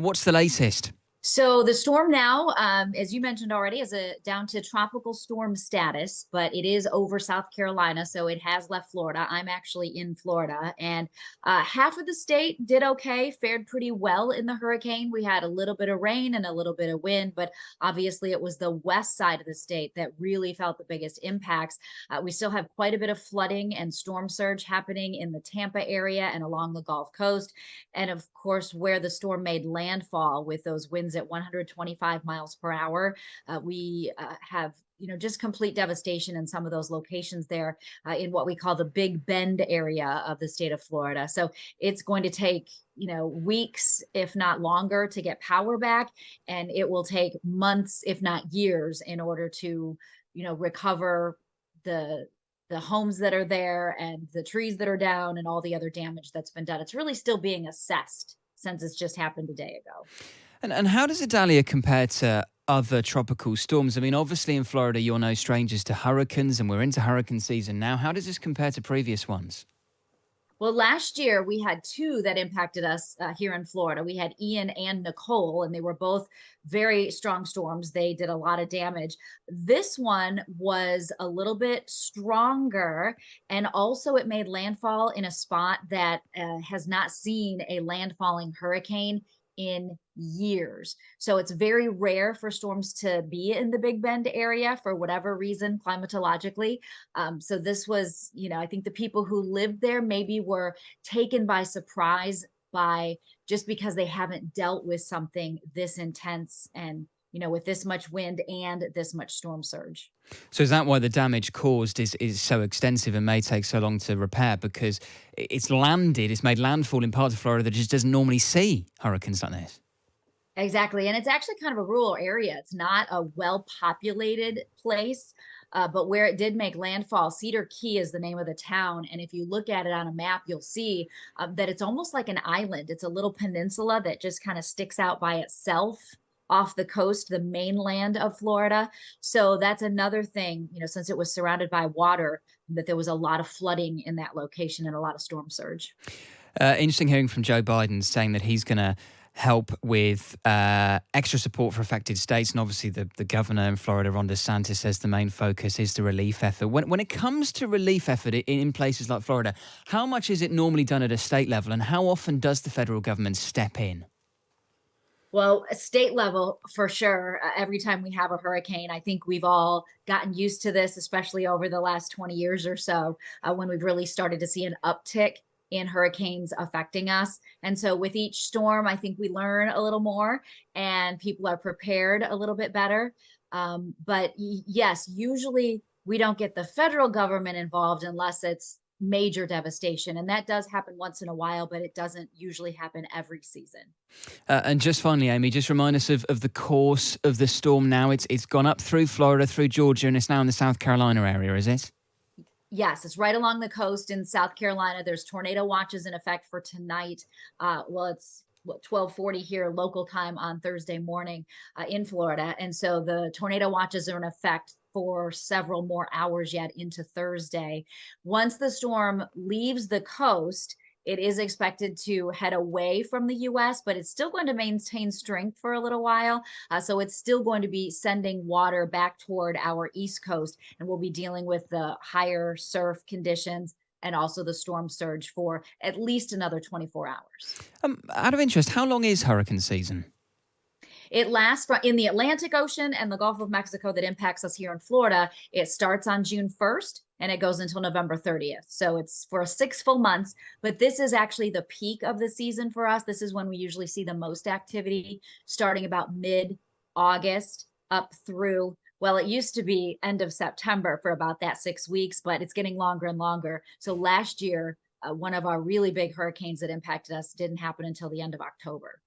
What's the latest? So the storm now, as you mentioned already, is down to tropical storm status, but it is over South Carolina, so it has left Florida. I'm actually in Florida, and half of the state did okay, fared pretty well in the hurricane. We had a little bit of rain and a little bit of wind, but obviously it was the west side of the state that really felt the biggest impacts. We still have quite a bit of flooding and storm surge happening in the Tampa area and along the Gulf Coast. And of course, where the storm made landfall with those winds at 125 miles per hour, we have just complete devastation in some of those locations there in what we call the Big Bend area of the state of Florida. So it's going to take weeks, if not longer, to get power back, and it will take months, if not years, in order to recover the the homes that are there and the trees that are down and all the other damage that's been done. It's really still being assessed since it's just happened a day ago. And how does Idalia compare to other tropical storms? I mean, obviously in Florida, you're no strangers to hurricanes, and we're into hurricane season now. How does this compare to previous ones? Well, last year we had two that impacted us here in Florida. We had Ian and Nicole, and they were both very strong storms. They did a lot of damage. This one was a little bit stronger, and also it made landfall in a spot that has not seen a landfalling hurricane in years. So it's very rare for storms to be in the Big Bend area for whatever reason, climatologically. So this was, I think the people who lived there maybe were taken by surprise by just because they haven't dealt with something this intense and with this much wind and this much storm surge. So is that why the damage caused is so extensive and may take so long to repair? Because it's made landfall in parts of Florida that just doesn't normally see hurricanes like this. Exactly. And it's actually kind of a rural area. It's not a well-populated place, but where it did make landfall, Cedar Key is the name of the town. And if you look at it on a map, you'll see that it's almost like an island. It's a little peninsula that just kind of sticks out by itself off the coast, the mainland of Florida. So that's another thing, since it was surrounded by water, that there was a lot of flooding in that location and a lot of storm surge. Interesting hearing from Joe Biden saying that he's going to help with extra support for affected states. And obviously the governor in Florida, Ron DeSantis, says the main focus is the relief effort. When it comes to relief effort in places like Florida, how much is it normally done at a state level, and how often does the federal government step in? Well, state level for sure. Every time we have a hurricane, I think we've all gotten used to this, especially over the last 20 years or so, when we've really started to see an uptick in hurricanes affecting us. And so with each storm, I think we learn a little more and people are prepared a little bit better. But yes, usually we don't get the federal government involved unless it's major devastation. And that does happen once in a while, but it doesn't usually happen every season. And just finally, Amy, just remind us of the course of the storm now. It's gone up through Florida, through Georgia, and it's now in the South Carolina area, is it? Yes, it's right along the coast in South Carolina. There's tornado watches in effect for tonight. It's 12:40 here local time on Thursday morning in Florida. And so the tornado watches are in effect for several more hours yet into Thursday. Once the storm leaves the coast, it is expected to head away from the US, but it's still going to maintain strength for a little while. So it's still going to be sending water back toward our East Coast, and we'll be dealing with the higher surf conditions and also the storm surge for at least another 24 hours. Out of interest, how long is hurricane season? It lasts in the Atlantic Ocean and the Gulf of Mexico that impacts us here in Florida. It starts on June 1st and it goes until November 30th. So it's for 6 full months, but this is actually the peak of the season for us. This is when we usually see the most activity, starting about mid-August up through, well, it used to be end of September for about that 6 weeks, but it's getting longer and longer. So last year, one of our really big hurricanes that impacted us didn't happen until the end of October.